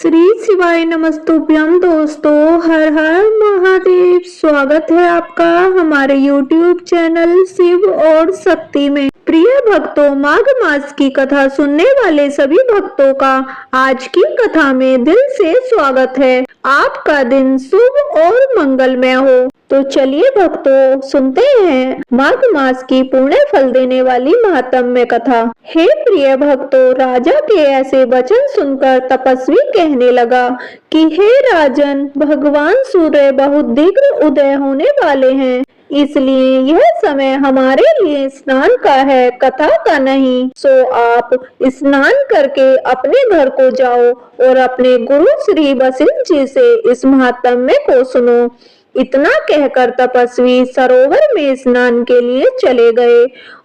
श्री शिवाय नमस्तुभ्यम। दोस्तों, हर हर महादेव। स्वागत है आपका हमारे YouTube चैनल शिव और शक्ति में। प्रिय भक्तों, माघ मास की कथा सुनने वाले सभी भक्तों का आज की कथा में दिल से स्वागत है। आपका दिन शुभ और मंगलमय हो। तो चलिए भक्तों, सुनते हैं माघ मास की पुण्य फल देने वाली महात्म्य कथा। हे प्रिय भक्तों, राजा के ऐसे वचन सुनकर तपस्वी कहने लगा कि हे राजन, भगवान सूर्य बहुत शीघ्र उदय होने वाले हैं, इसलिए यह समय हमारे लिए स्नान का है, कथा का नहीं। सो आप स्नान करके अपने घर को जाओ और अपने गुरु श्री वशिष्ठ जी से इस महात्म्य को सुनो। इतना कहकर तपस्वी सरोवर में स्नान के लिए चले गए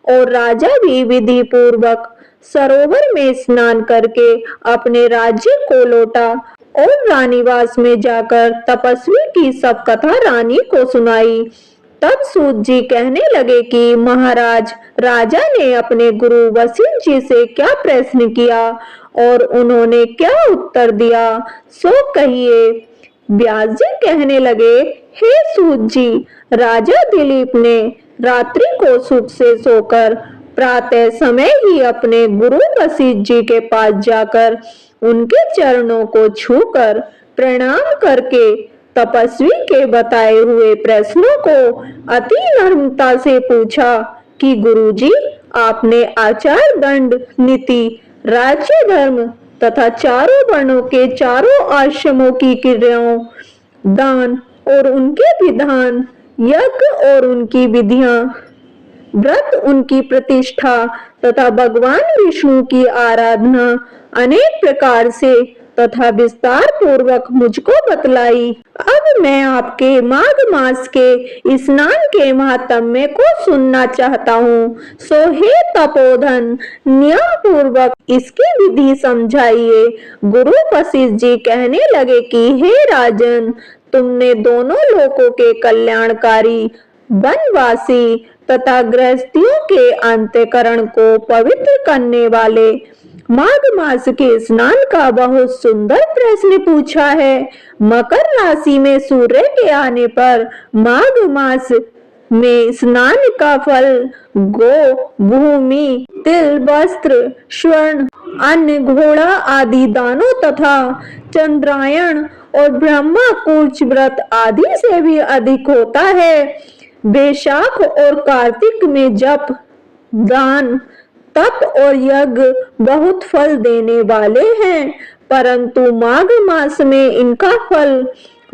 और राजा भी विधि पूर्वक सरोवर में स्नान करके अपने राज्य को लौटा और रानीवास में जाकर तपस्वी की सब कथा रानी को सुनाई। तब सूत जी कहने लगे कि महाराज, राजा ने अपने गुरु वशिष्ठ जी से क्या प्रश्न किया और उन्होंने क्या उत्तर दिया, सो कहिए। व्यास जी कहने लगे, हे सूत जी, राजा दिलीप ने रात्रि को सुख से सोकर प्रातः समय ही अपने गुरु वशिष्ठ जी के पास जाकर उनके चरणों को छूकर प्रणाम करके तपस्वी के बताए हुए प्रश्नों को अति नम्रता से पूछा कि गुरुजी, आपने आचार, दंड, नीति, राज्य धर्म तथा चारों वर्णों के चारों आश्रमों की क्रियाओं, दान और उनके विधान, यज्ञ और उनकी विधियां, व्रत, उनकी प्रतिष्ठा तथा भगवान विष्णु की आराधना अनेक प्रकार से तथा विस्तार पूर्वक मुझको बतलाई। अब मैं आपके माघ मास के स्नान के महात्म्य को सुनना चाहता हूँ। सो हे तपोधन, नियम पूर्वक इसकी विधि समझाइए। गुरु वशिष्ठ जी कहने लगे कि हे राजन, तुमने दोनों लोकों के कल्याणकारी, वनवासी तथा गृहस्थियों के अंतःकरण को पवित्र करने वाले माघ मास के स्नान का बहुत सुंदर प्रश्न पूछा है। मकर राशि में सूर्य के आने पर माघ मास में स्नान का फल गो, भूमि, तिल, वस्त्र, स्वर्ण, अन्न, घोड़ा आदि दानों तथा चंद्रायण और ब्रह्मा कूच व्रत आदि से भी अधिक होता है। वैशाख और कार्तिक में जप, दान, तप और यज्ञ बहुत फल देने वाले हैं, परंतु माघ मास में इनका फल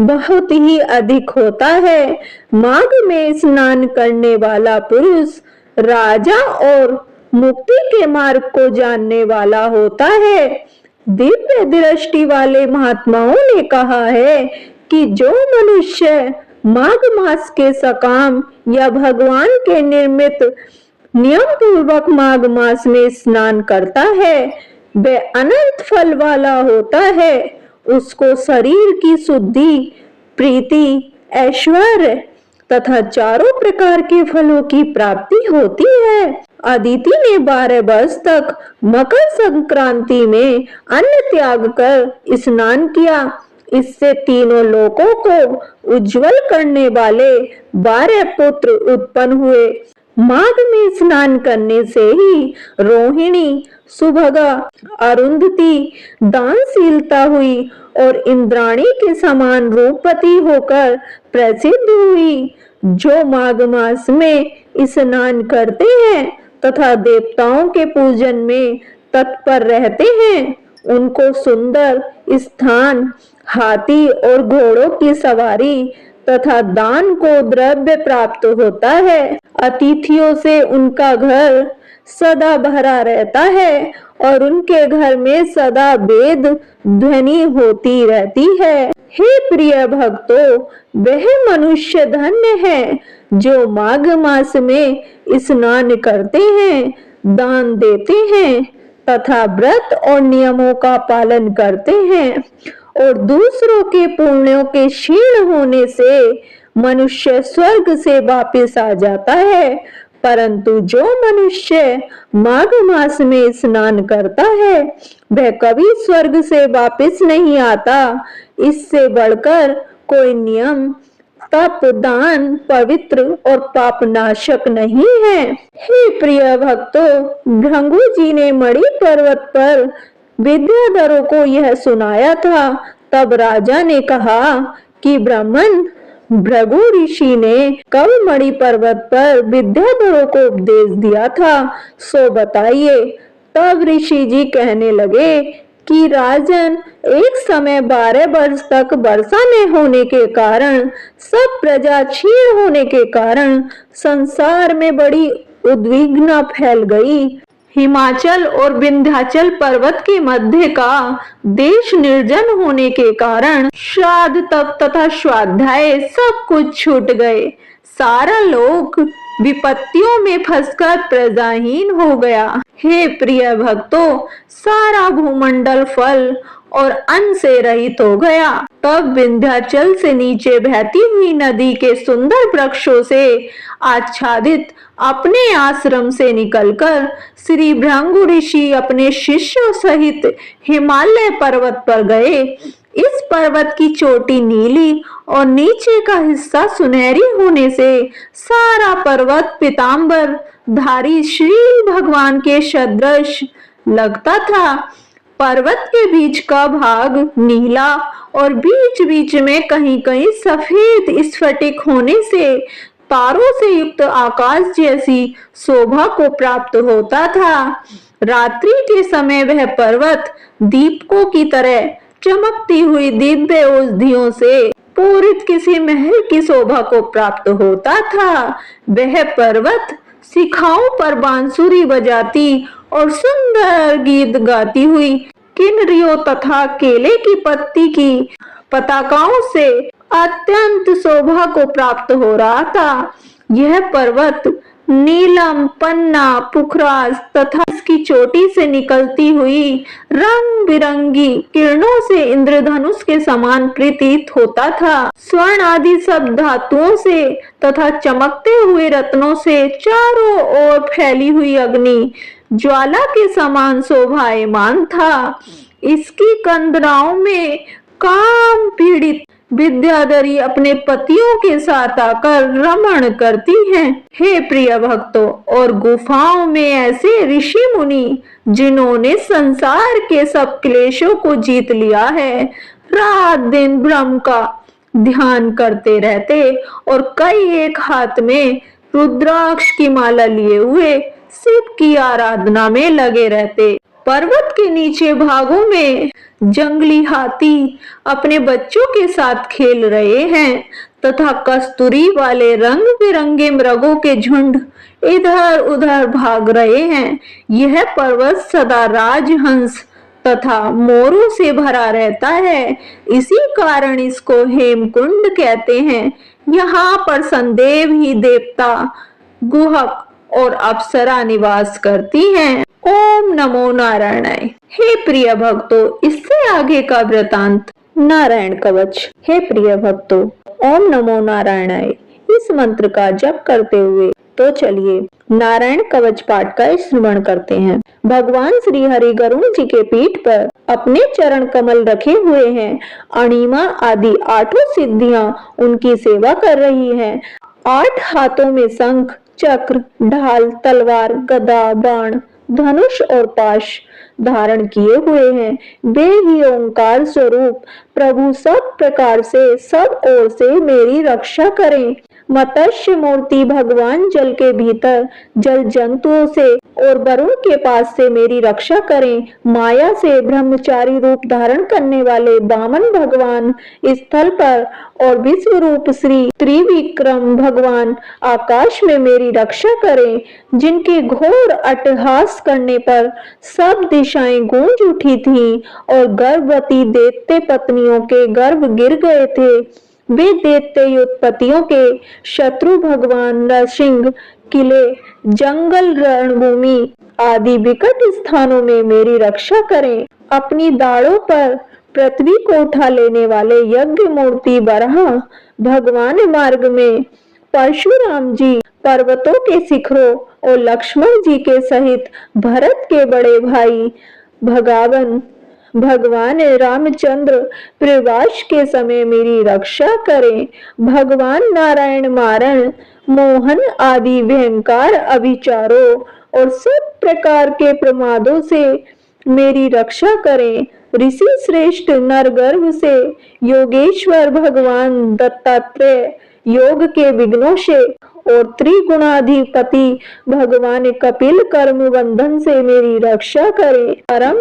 बहुत ही अधिक होता है। माघ में स्नान करने वाला पुरुष राजा और मुक्ति के मार्ग को जानने वाला होता है। दिव्य दृष्टि वाले महात्माओं ने कहा है कि जो मनुष्य माघ मास के सकाम या भगवान के निर्मित नियम पूर्वक माघ मास में स्नान करता है, वह अनंत फल वाला होता है। उसको शरीर की शुद्धि, प्रीति, ऐश्वर्य तथा चारों प्रकार के फलों की प्राप्ति होती है। अदिति ने 12 वर्ष तक मकर संक्रांति में अन्न त्याग कर स्नान किया। इससे तीनों लोकों को उज्जवल करने वाले 12 पुत्र उत्पन्न हुए। माघ में स्नान करने से ही रोहिणी, सुभगा, अरुंधति दानशीलता हुई और इंद्राणी के समान रूपवती होकर प्रसिद्ध हुई। जो माघ मास में स्नान करते हैं तथा देवताओं के पूजन में तत्पर रहते हैं, उनको सुंदर स्थान, हाथी और घोड़ों की सवारी तथा दान को द्रव्य प्राप्त होता है। अतिथियों से उनका घर सदा भरा रहता है और उनके घर में सदा वेद ध्वनि होती रहती है। हे प्रिय भक्तों, वह मनुष्य धन्य है जो माघ मास में स्नान करते हैं, दान देते हैं तथा व्रत और नियमों का पालन करते हैं। और दूसरों के पुण्यों के क्षीण होने से मनुष्य स्वर्ग से वापस आ जाता है, परंतु जो मनुष्य माघ मास में स्नान करता है वह कभी स्वर्ग से वापस नहीं आता। इससे बढ़कर कोई नियम तप दान पवित्र और पापनाशक नहीं है। हे प्रिय भक्तों, भृगु जी ने मणि पर्वत पर विद्याधरों को यह सुनाया था। तब राजा ने कहा कि ब्राह्मण, भृगु ऋषि ने कब मणि पर्वत पर विद्याधरों को उपदेश दिया था, सो बताइए। तब ऋषि जी कहने लगे कि राजन, एक समय 12 वर्ष तक वर्षा न होने के कारण, सब प्रजा क्षीण होने के कारण संसार में बड़ी उद्विग्न फैल गई। हिमाचल और विंध्याचल पर्वत के मध्य का देश निर्जन होने के कारण श्राद्ध तप तथा स्वाध्याय सब कुछ छूट गए। सारा लोक विपत्तियों में फंसकर प्रजाहीन हो गया। हे प्रिय भक्तों, सारा भूमंडल फल और अन्न से रहित हो गया। तब विंध्याचल से नीचे बहती हुई नदी के सुंदर वृक्षों से आच्छादित अपने आश्रम से निकलकर श्री भृगु ऋषि अपने शिष्यों सहित हिमालय पर्वत पर गए। इस पर्वत की चोटी नीली और नीचे का हिस्सा सुनहरी होने से सारा पर्वत पीतांबर धारी श्री भगवान के सदृश लगता था। पर्वत के बीच का भाग नीला और बीच बीच में कहीं कहीं सफेद स्फटिक होने से तारों से युक्त आकाश जैसी शोभा को प्राप्त होता था। रात्रि के समय वह पर्वत दीपकों की तरह चमकती हुई दिव्य औषधियों से पूरित किसी महल की शोभा को प्राप्त होता था। वह पर्वत शिखाओं पर बांसुरी बजाती और सुंदर गीत गाती हुई किन्नरियों तथा केले की पत्ती की पताकाओं से अत्यंत शोभा को प्राप्त हो रहा था। यह पर्वत नीलम, पन्ना, पुखराज तथा इसकी चोटी से निकलती हुई रंग बिरंगी किरणों से इंद्रधनुष के समान प्रतीत होता था। स्वर्ण आदि सब धातुओं से तथा चमकते हुए रत्नों से चारों ओर फैली हुई अग्नि ज्वाला के समान शोभायमान था। इसकी कंदराओं में काम पीड़ित विद्याधरी अपने पतियों के साथ आकर रमण करती हैं। हे प्रिय भक्तों, और गुफाओं में ऐसे ऋषि मुनि जिन्होंने संसार के सब क्लेशों को जीत लिया है, रात दिन ब्रह्म का ध्यान करते रहते और कई एक हाथ में रुद्राक्ष की माला लिए हुए शिव की आराधना में लगे रहते। पर्वत के नीचे भागों में जंगली हाथी अपने बच्चों के साथ खेल रहे हैं तथा कस्तूरी वाले रंग बिरंगे मृगों के झुंड इधर उधर भाग रहे हैं। यह पर्वत सदा राजहंस तथा मोरों से भरा रहता है, इसी कारण इसको हेमकुंड कहते हैं। यहाँ पर संदेव ही देवता, गुहक और अप्सरा निवास करती हैं। ओम नमो नारायणाय। हे प्रिय भक्तों, इससे आगे का वृतांत नारायण कवच। हे प्रिय भक्तों, ओम नमो नारायणाय इस मंत्र का जप करते हुए तो चलिए नारायण कवच पाठ का श्रवण करते हैं। भगवान श्री हरि गरुड़ जी के पीठ पर अपने चरण कमल रखे हुए हैं। अणिमा आदि 8 सिद्धियां उनकी सेवा कर रही हैं। 8 हाथों में शंख, चक्र, ढाल, तलवार, गदा, बाण, धनुष और पाश धारण किए हुए हैं। वे ही ओंकार स्वरूप प्रभु सब प्रकार से सब ओर से मेरी रक्षा करें। मत्स्य मूर्ति भगवान जल के भीतर जल जंतुओं से और वरुण के पास से मेरी रक्षा करें। माया से ब्रह्मचारी रूप धारण करने वाले वामन भगवान स्थल पर और विश्व रूप श्री त्रिविक्रम भगवान आकाश में मेरी रक्षा करें। जिनके घोर अट्टहास करने पर सब दिशाएं गूंज उठी थीं और गर्भवती दैत्य पत्नियों के गर्भ गिर गए थे। वे दैत्य उत्पत्तियों के शत्रु भगवान नरसिंह किले, जंगल, रणभूमि आदि विकट स्थानों में मेरी रक्षा करें। अपनी दाढ़ों पर पृथ्वी को उठा लेने वाले यज्ञ मूर्ति वराह भगवान मार्ग में परशुराम जी पर्वतों के शिखरों और लक्ष्मण जी के सहित भरत के बड़े भाई भगवान रामचंद्र प्रवास के समय मेरी रक्षा करें। भगवान नारायण मारण मोहन आदि भयंकर अभिचारों और सब प्रकार के प्रमादों से मेरी रक्षा करें। ऋषि श्रेष्ठ नरगर्भ से योगेश्वर भगवान दत्तात्रेय योग के विघ्नों से और त्रिगुणाधिपति भगवान कपिल कर्म बंधन से मेरी रक्षा करें। परम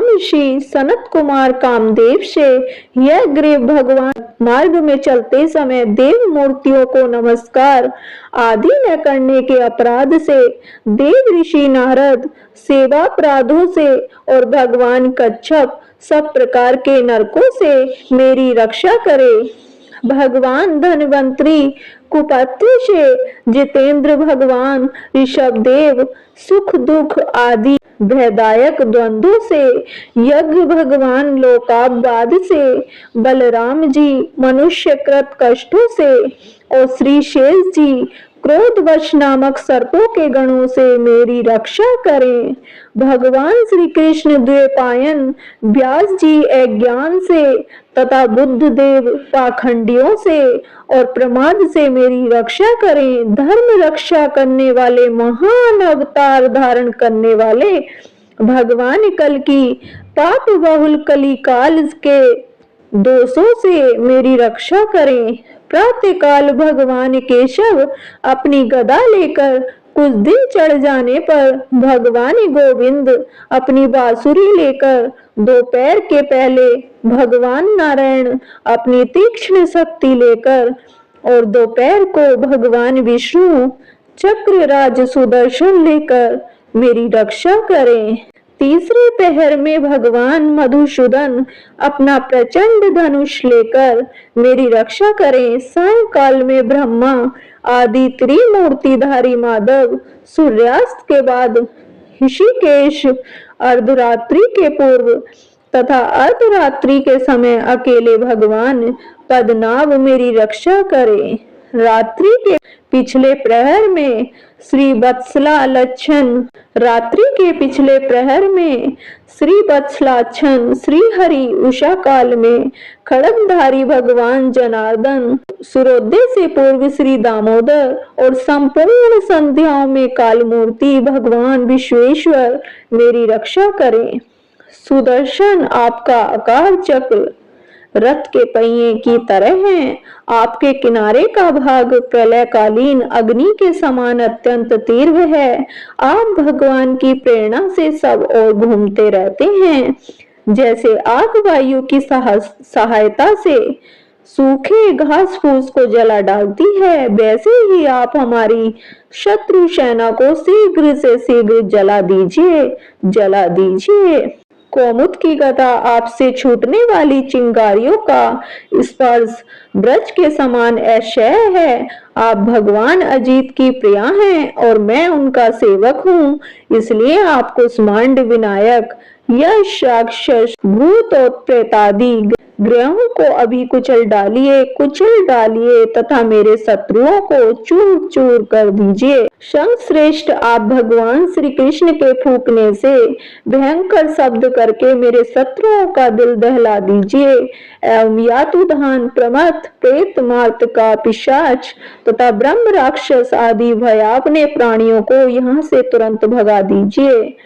ऋषि सनत कुमार कामदेव से यह ग्रीव भगवान मार्ग में चलते समय देव मूर्तियों को नमस्कार आदि न करने के अपराध से, देव ऋषि नारद सेवापराधों से और भगवान कच्छप सब प्रकार के नरकों से मेरी रक्षा करे। भगवान धनवंतरी कुपत्र से जितेंद्र भगवान ऋषभदेव सुख दुख आदि भयदायक द्वंद्वों से, यज्ञ भगवान लोकापवाद से, बलराम जी मनुष्यकृत कष्टों से और श्री शेष जी क्रोधवश नामक सर्पों के गणों से मेरी रक्षा करें। भगवान श्री कृष्ण द्वैपायन व्यास जी अज्ञान से तथा बुद्ध देव पाखंडियों से और प्रमाद से मेरी रक्षा करें। धर्म रक्षा करने वाले महान अवतार धारण करने वाले भगवान कल की पाप बहुल कली काल के दोषों से मेरी रक्षा करें। प्रातः काल भगवान केशव अपनी गदा लेकर कुछ दिन चढ़ जाने पर भगवान गोविंद अपनी बांसुरी लेकर दोपहर के पहले भगवान नारायण अपनी तीक्ष्ण शक्ति लेकर और दोपहर को भगवान विष्णु चक्र राज सुदर्शन लेकर मेरी रक्षा करें। तीसरे पहर में भगवान मधुसूदन अपना प्रचंड धनुष लेकर मेरी रक्षा करें। सायंकाल में ब्रह्मा आदि त्रिमूर्तिधारी माधव, सूर्यास्त के बाद ऋषिकेश, अर्धरात्रि के पूर्व तथा अर्धरात्रि के समय अकेले भगवान पद्मनाभ मेरी रक्षा करें। रात्रि के पिछले प्रहर में श्री वत्सलाक्षण श्री हरि, उषा काल में खड्गधारी भगवान जनार्दन, सूर्योदय से पूर्व श्री दामोदर और संपूर्ण संध्याओं में कालमूर्ति भगवान विश्वेश्वर मेरी रक्षा करें। सुदर्शन आपका आकार चक्र रथ के पहिए की तरह है। आपके किनारे का भाग प्रलयकालीन अग्नि के समान अत्यंत तीव्र है। आप भगवान की प्रेरणा से सब ओर घूमते रहते हैं। जैसे आग वायु की सहायता से सूखे घास फूस को जला डालती है, वैसे ही आप हमारी शत्रु सेना को शीघ्र से शीघ्र जला दीजिए। कौमुद की गदा आपसे छूटने वाली चिंगारियों का स्पर्श ब्रज के समान अक्षय है। आप भगवान अजित की प्रिया हैं और मैं उनका सेवक हूँ, इसलिए आप कुष्मांड विनायक, यश, राक्षस, भूत और प्रेतादि ग्रहों को अभी कुचल डालिए तथा मेरे शत्रुओं को चूर चूर कर दीजिए। शंख श्रेष्ठ, आप भगवान श्री कृष्ण के फूंकने से भयंकर शब्द करके मेरे शत्रुओं का दिल दहला दीजिए एवं यातुधान, प्रमथ, प्रेत, मार्तका, पिशाच तथा ब्रह्म राक्षस आदि भयावने प्राणियों को यहाँ से तुरंत भगा दीजिए।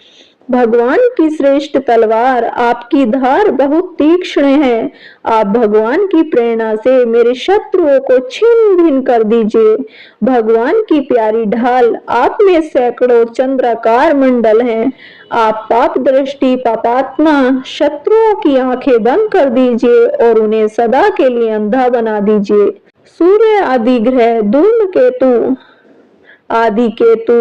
भगवान की श्रेष्ठ तलवार, आपकी धार बहुत तीक्ष्ण है। आप भगवान की प्रेरणा से मेरे शत्रुओं को छिन्न भिन्न कर दीजिए। भगवान की प्यारी ढाल, आप में सैकड़ों चंद्राकार मंडल हैं। आप पाप दृष्टि पापात्मा शत्रुओं की आंखें बंद कर दीजिए और उन्हें सदा के लिए अंधा बना दीजिए। सूर्य आदि ग्रह, धूमकेतु आदि केतु,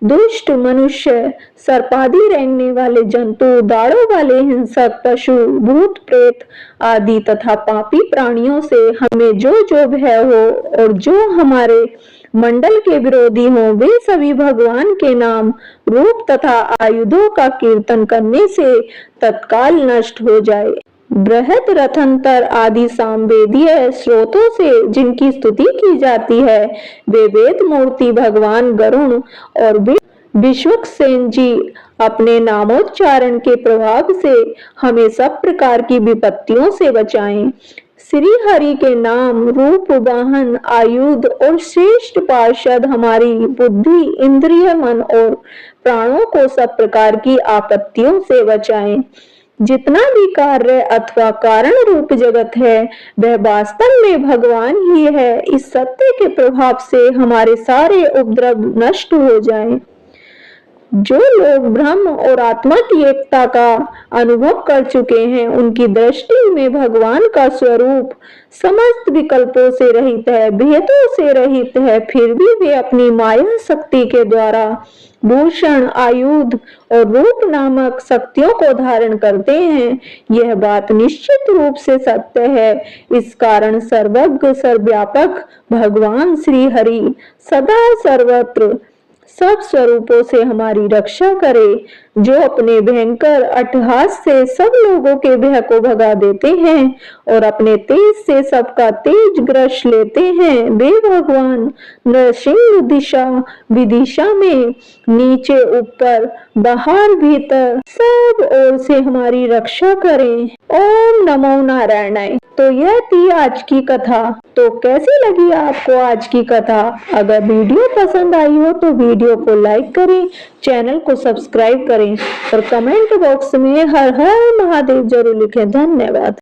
दुष्ट मनुष्य, सर्पादि रेंगने वाले जंतु, दाढ़ों वाले हिंसक पशु, भूत प्रेत आदि तथा पापी प्राणियों से हमें जो जो भय हो और जो हमारे मंडल के विरोधी हो, वे सभी भगवान के नाम, रूप तथा आयुधों का कीर्तन करने से तत्काल नष्ट हो जाए। बृहद रथंतर आदि सामवेदीय स्रोतों से जिनकी स्तुति की जाती है, वे वेद मूर्ति भगवान गरुण और विश्वक्सेन जी अपने नामोच्चारण के प्रभाव से हमें सब प्रकार की विपत्तियों से बचाएं। श्री हरि के नाम, रूप, वाहन, आयुध और श्रेष्ठ पार्षद हमारी बुद्धि, इंद्रिय, मन और प्राणों को सब प्रकार की आपत्तियों से बचाएं। जितना भी कार्य अथवा कारण रूप जगत है, वह वास्तव में भगवान ही है। इस सत्य के प्रभाव से हमारे सारे उपद्रव नष्ट हो जाएं। जो लोग ब्रह्म और आत्मा की एकता का अनुभव कर चुके हैं, उनकी दृष्टि में भगवान का स्वरूप समस्त विकल्पों से रहित है, भेदों से रहित है। फिर भी वे अपनी माया शक्ति के द्वारा भूषण, आयुध और रूप नामक शक्तियों को धारण करते हैं। यह बात निश्चित रूप से सत्य है। इस कारण सर्वज्ञ, सर्वव्यापक भगवान श्री हरि सदा सर्वत्र सब स्वरूपों से हमारी रक्षा करे, जो अपने भयंकर अट्टहास से सब लोगों के भय को भगा देते हैं और अपने तेज से सबका तेज ग्रस लेते हैं। वे भगवान नरसिंह दिशा विदिशा में नीचे ऊपर बाहर भीतर सब ओर से हमारी रक्षा करें। ओम नमो नारायणाय। तो यह थी आज की कथा। तो कैसी लगी आपको आज की कथा? अगर वीडियो पसंद आई हो तो वीडियो को लाइक करें, चैनल को सब्सक्राइब करें और कमेंट बॉक्स में हर हर महादेव जरूर लिखें। धन्यवाद।